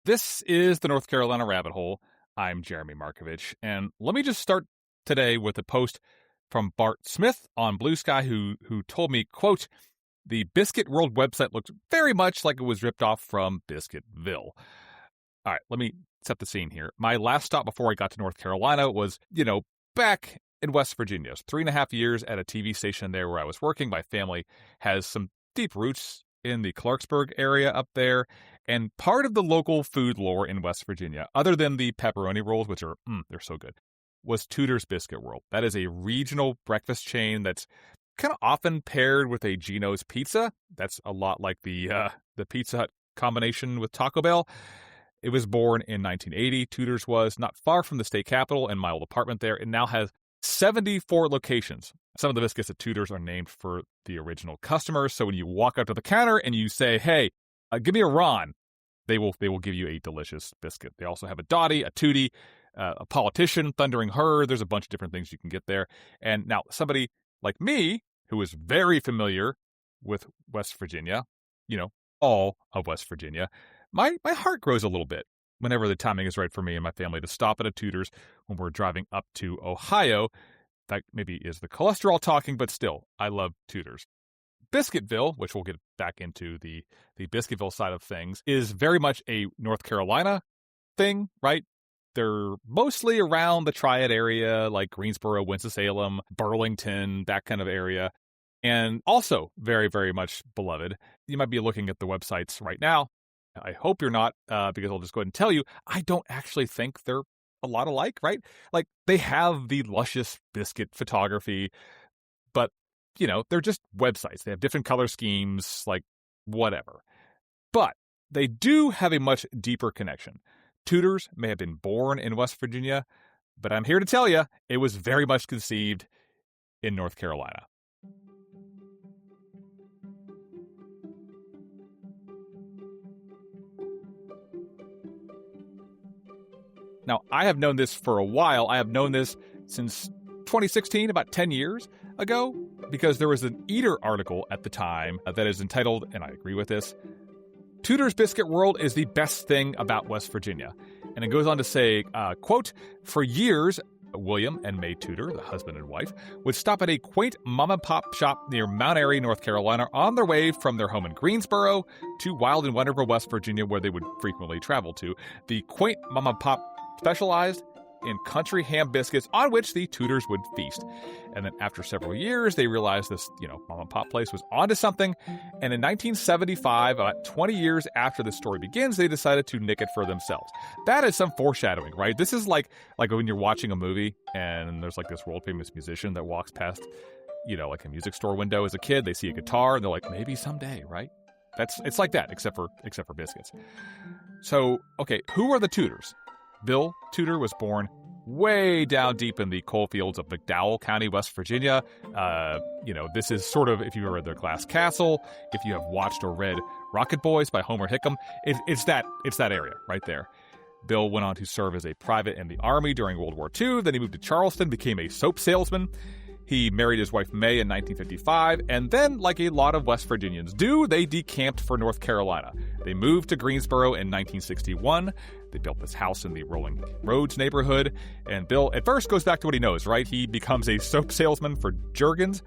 This is the North Carolina Rabbit Hole. I'm Jeremy Markovich, and let me just start today with a post from Bart Smith on Blue Sky, who told me, quote, "The Biscuit World website looks very much like it was ripped off from Biscuitville." All right, let me set the scene here. My last stop before I got to North Carolina was, back in West Virginia. It was 3.5 years at a TV station there where I was working. My family has some deep roots in the Clarksburg area up there, and part of the local food lore in West Virginia, other than the pepperoni rolls, which are, they're so good, was Tudor's Biscuit World. That is a regional breakfast chain that's kind of often paired with a Geno's pizza. That's a lot like the Pizza Hut combination with Taco Bell. It was born in 1980. Tudor's was not far from the state capitol in my old apartment there. It now has 74 locations. Some of the biscuits at Tudor's are named for the original customers. So when you walk up to the counter and you say, "Hey, give me a Ron," they will give you a delicious biscuit. They also have a Dottie, a Tootie, a Politician, Thundering Herd. There's a bunch of different things you can get there. And now somebody like me, who is very familiar with West Virginia, all of West Virginia, my heart grows a little bit whenever the timing is right for me and my family to stop at a Tudor's when we're driving up to Ohio. That maybe is the cholesterol talking, but still, I love Tudor's. Biscuitville, which we'll get back into the Biscuitville side of things, is very much a North Carolina thing, right? They're mostly around the Triad area, like Greensboro, Winston-Salem, Burlington, that kind of area. And also very, very much beloved. You might be looking at the websites right now. I hope you're not, because I'll just go ahead and tell you, I don't actually think they're a lot alike, right? Like, they have the luscious biscuit photography, but, they're just websites. They have different color schemes, like, whatever. But they do have a much deeper connection. Tudor's may have been born in West Virginia, but I'm here to tell you, it was very much conceived in North Carolina. Now, I have known this for a while. I have known this since 2016, about 10 years ago, because there was an Eater article at the time that is entitled, and I agree with this, "Tudor's Biscuit World is the best thing about West Virginia." And it goes on to say, quote, "For years, William and May Tudor, the husband and wife, would stop at a quaint mom-and-pop shop near Mount Airy, North Carolina, on their way from their home in Greensboro to wild and wonderful West Virginia, where they would frequently travel to. The quaint mom-and-pop specialized in country ham biscuits on which the Tudors would feast. And then after several years, they realized this, mom and pop place was onto something. And in 1975, about 20 years after the story begins, they decided to nick it for themselves." That is some foreshadowing, right? This is like when you're watching a movie and there's like this world famous musician that walks past, like a music store window as a kid. They see a guitar and they're like, maybe someday, right? It's like that, except for biscuits. So, okay, who are the Tudors? Bill Tudor was born way down deep in the coal fields of McDowell County, West Virginia. This is sort of, if you ever read their Glass Castle, if you have watched or read Rocket Boys by Homer Hickam, it's that area right there. Bill went on to serve as a private in the Army during World War II. Then he moved to Charleston, became a soap salesman. He married his wife May in 1955, and then, like a lot of West Virginians do, they decamped for North Carolina. They moved to Greensboro in 1961. They built this house in the Rolling Roads neighborhood, and Bill at first goes back to what he knows, right? He becomes a soap salesman for Jergens,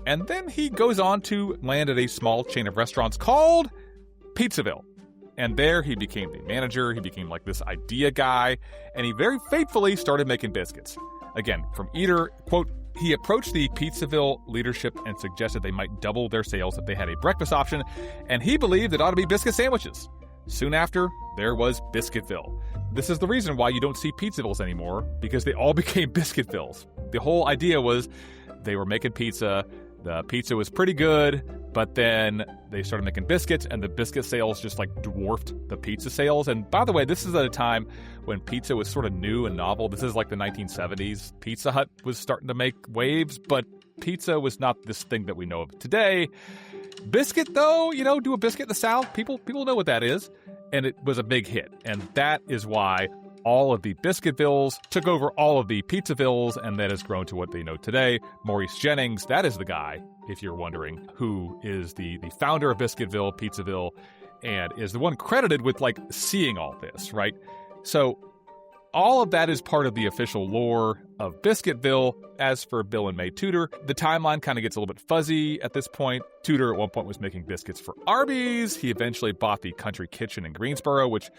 and then he goes on to land at a small chain of restaurants called Pizzaville. And there he became the manager, he became like this idea guy, and he very faithfully started making biscuits. Again, from Eater, quote, "He approached the Pizzaville leadership and suggested they might double their sales if they had a breakfast option, and he believed it ought to be biscuit sandwiches. Soon after, there was Biscuitville." This is the reason why you don't see Pizzavilles anymore, because they all became Biscuitvilles. The whole idea was they were making pizza, the pizza was pretty good, but then they started making biscuits, and the biscuit sales just dwarfed the pizza sales. And by the way, this is at a time when pizza was sort of new and novel. This is like the 1970s. Pizza Hut was starting to make waves, but pizza was not this thing that we know of today. Biscuit, though, do a biscuit in the South. People know what that is. And it was a big hit. And that is why all of the Biscuitvilles took over all of the Pizzavilles, and that has grown to what they know today. Maurice Jennings, that is the guy, if you're wondering, who is the founder of Biscuitville, Pizzaville, and is the one credited with, like, seeing all this, right? So all of that is part of the official lore of Biscuitville. As for Bill and May Tudor, the timeline kind of gets a little bit fuzzy at this point. Tudor at one point was making biscuits for Arby's. He eventually bought the Country Kitchen in Greensboro, which,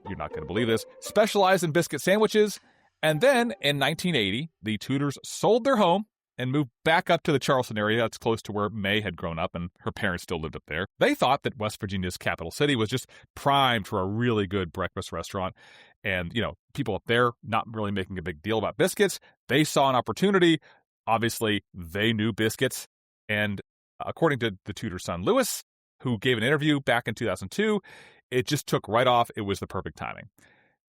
you're not going to believe this, specialized in biscuit sandwiches. And then in 1980, the Tudors sold their home and moved back up to the Charleston area. That's close to where May had grown up, and her parents still lived up there. They thought that West Virginia's capital city was just primed for a really good breakfast restaurant. And, people up there not really making a big deal about biscuits. They saw an opportunity. Obviously, they knew biscuits. And according to the Tudor son, Lewis, who gave an interview back in 2002, it just took right off. It was the perfect timing.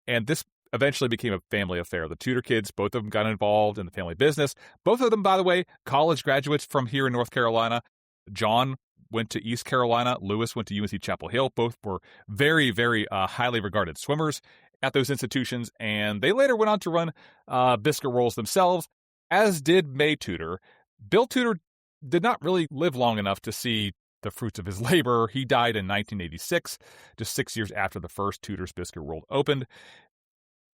And this eventually became a family affair. The Tudor kids, both of them got involved in the family business. Both of them, by the way, college graduates from here in North Carolina. John went to East Carolina. Lewis went to UNC Chapel Hill. Both were very, very highly regarded swimmers at those institutions, and they later went on to run biscuit rolls themselves, as did May Tudor. Bill Tudor did not really live long enough to see the fruits of his labor. He died in 1986, just 6 years after the first Tudor's Biscuit World opened.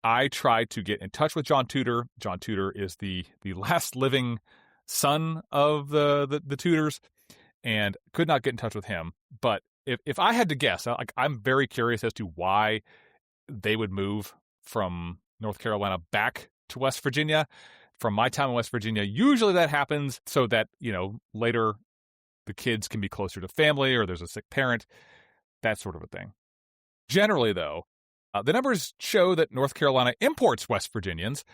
I tried to get in touch with John Tudor. John Tudor is the last living son of the Tudors, and could not get in touch with him. But if I had to guess, I'm very curious as to why they would move from North Carolina back to West Virginia. From my time in West Virginia, usually that happens so that, later the kids can be closer to family, or there's a sick parent, that sort of a thing. Generally, though, the numbers show that North Carolina imports West Virginians,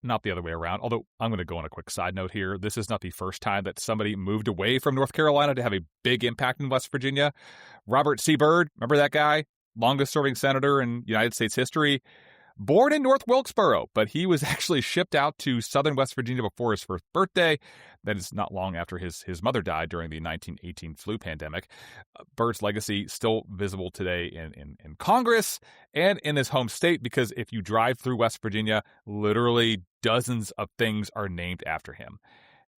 not the other way around. Although I'm going to go on a quick side note here. This is not the first time that somebody moved away from North Carolina to have a big impact in West Virginia. Robert C. Byrd, remember that guy? Longest serving senator in United States history. Born in North Wilkesboro, but he was actually shipped out to southern West Virginia before his first birthday. That is not long after his mother died during the 1918 flu pandemic. Byrd's legacy still visible today in Congress and in his home state, because if you drive through West Virginia, literally dozens of things are named after him.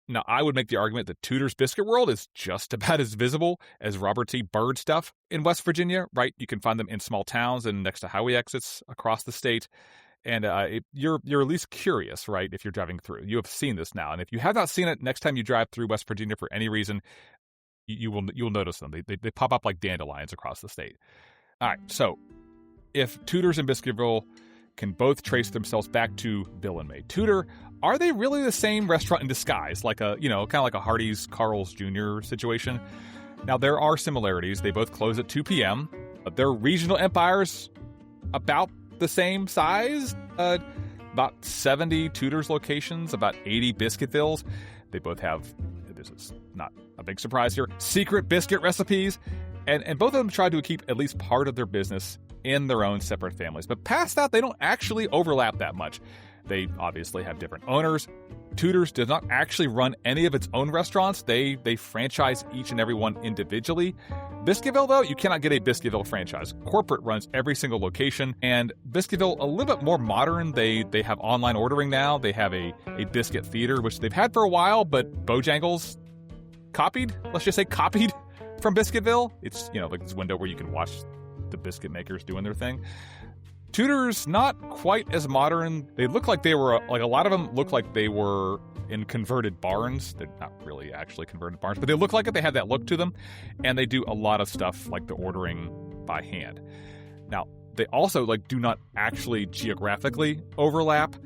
Now, I would make the argument that Tudor's Biscuit World is just about as visible as Robert T. Byrd stuff in West Virginia, right? You can find them in small towns and next to highway exits across the state. And you're at least curious, right, if you're driving through. You have seen this now. And if you have not seen it, next time you drive through West Virginia for any reason, you'll notice them. They pop up like dandelions across the state. All right, so if Tudor's and Biscuitville can both trace themselves back to Bill and May Tudor, are they really the same restaurant in disguise, like kind of like a Hardee's Carl's Jr. situation? Now, there are similarities. They both close at 2 p.m. They're regional empires about the same size, about 70 Tudor's locations, about 80 Biscuitvilles. They both have, this is not a big surprise here, secret biscuit recipes, and both of them try to keep at least part of their business in their own separate families. But past that, they don't actually overlap that much. They obviously have different owners. Tudor's does not actually run any of its own restaurants. They franchise each and every one individually. Biscuitville, though, you cannot get a Biscuitville franchise. Corporate runs every single location. And Biscuitville, a little bit more modern. They have online ordering now. They have a biscuit theater, which they've had for a while, but Bojangles copied, let's just say copied from Biscuitville. It's, like this window where you can watch the biscuit makers doing their thing. Tudor's not quite as modern. They look like they were, a lot of them look like they were in converted barns. They're not really actually converted barns, but they look like it. They have that look to them. And they do a lot of stuff like the ordering by hand. Now, they also do not actually geographically overlap.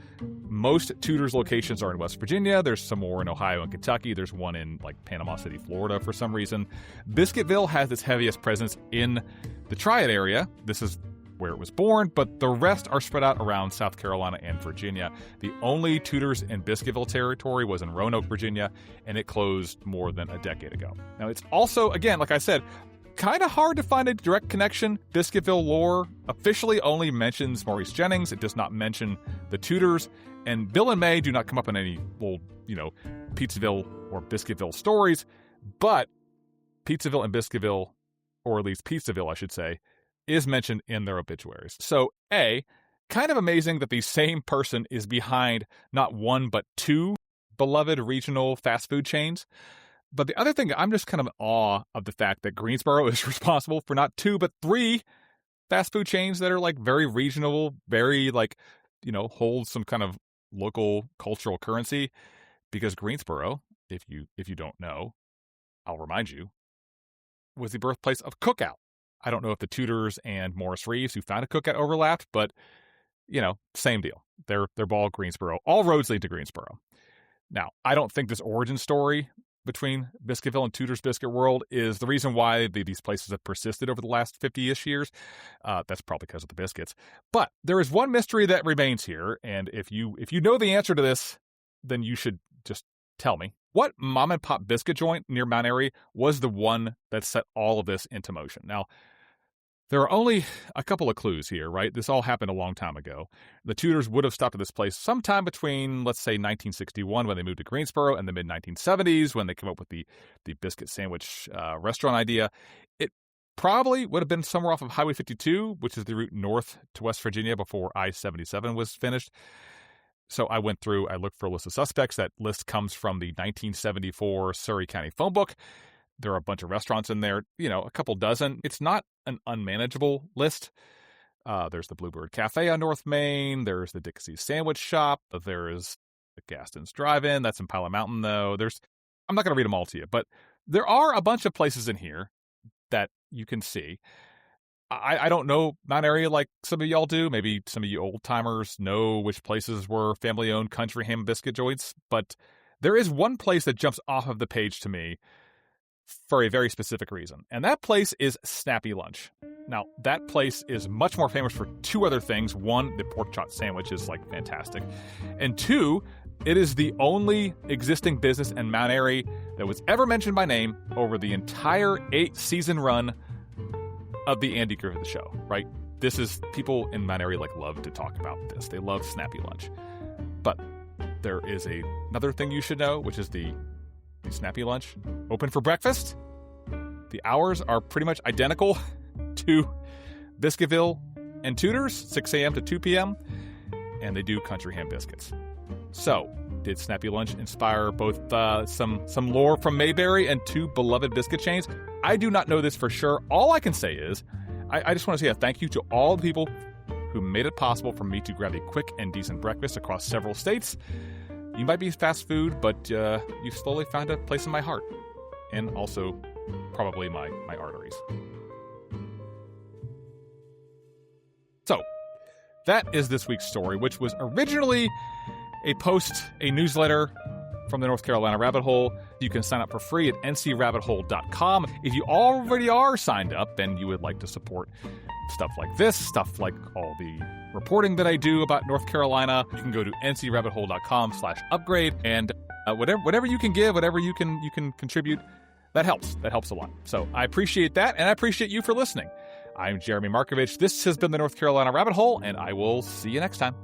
Most Tudor's locations are in West Virginia. There's some more in Ohio and Kentucky. There's one in Panama City, Florida for some reason. Biscuitville has its heaviest presence in the Triad area. This is where it was born, but the rest are spread out around South Carolina and Virginia. The only Tudor's in Biscuitville territory was in Roanoke, Virginia, and it closed more than a decade ago. Now, it's also, again, like I said, kind of hard to find a direct connection. Biscuitville lore officially only mentions Maurice Jennings. It does not mention the Tudors, and Bill and May do not come up in any old, Pizzaville or Biscuitville stories, but Pizzaville and Biscuitville, or at least Pizzaville, I should say, is mentioned in their obituaries. So, kind of amazing that the same person is behind not one but two beloved regional fast food chains. But the other thing, I'm just kind of in awe of the fact that Greensboro is responsible for not 2, but 3 fast food chains that are like very regional, very like, hold some kind of local cultural currency. Because Greensboro, if you don't know, I'll remind you, was the birthplace of Cookout. I don't know if the Tudors and Morris Reeves, who founded Cookout, overlapped, but same deal. They're all Greensboro. All roads lead to Greensboro. Now, I don't think this origin story between Biscuitville and Tudor's Biscuit World is the reason why these places have persisted over the last 50-ish years. That's probably because of the biscuits. But there is one mystery that remains here, and if you know the answer to this, then you should just tell me. What mom-and-pop biscuit joint near Mount Airy was the one that set all of this into motion? Now, there are only a couple of clues here, right? This all happened a long time ago. The Tudors would have stopped at this place sometime between, let's say, 1961, when they moved to Greensboro, and the mid-1970s, when they came up with the biscuit sandwich restaurant idea. It probably would have been somewhere off of Highway 52, which is the route north to West Virginia before I-77 was finished. So I went through, I looked for a list of suspects. That list comes from the 1974 Surrey County phone book. There are a bunch of restaurants in there, a couple dozen. It's not an unmanageable list. There's the Bluebird Cafe on North Main. There's the Dixie's Sandwich Shop. There's the Gaston's Drive-In. That's in Pilot Mountain, though. I'm not going to read them all to you, but there are a bunch of places in here that you can see. I don't know Mount Airy like some of y'all do. Maybe some of you old-timers know which places were family-owned country ham biscuit joints, but there is one place that jumps off of the page to me for a very specific reason, and that place is Snappy Lunch. Now, that place is much more famous for 2 other things. 1, the pork chop sandwich is like fantastic, and 2, it is the only existing business in Mount Airy that was ever mentioned by name over the entire 8-season run of the Andy Griffith Show, right? This is, people in Mount Airy love to talk about this. They love Snappy Lunch. But there is another thing you should know, which is the Snappy Lunch open for breakfast. The hours are pretty much identical to Biscuitville and Tudor's, 6 a.m. to 2 p.m., and they do country ham biscuits. So, did Snappy Lunch inspire both some lore from Mayberry and 2 beloved biscuit chains? I do not know this for sure. All I can say is, I just want to say a thank you to all the people who made it possible for me to grab a quick and decent breakfast across several states. You might be fast food, but you slowly found a place in my heart, and also probably my arteries. So, that is this week's story, which was originally a newsletter from the North Carolina Rabbit Hole. You can sign up for free at ncrabbithole.com. If you already are signed up and you would like to support stuff like this, stuff like all the reporting that I do about North Carolina, you can go to ncrabbithole.com/upgrade, and whatever you can give, whatever you can contribute, that helps. That helps a lot. So I appreciate that, and I appreciate you for listening. I'm Jeremy Markovich. This has been the North Carolina Rabbit Hole, and I will see you next time.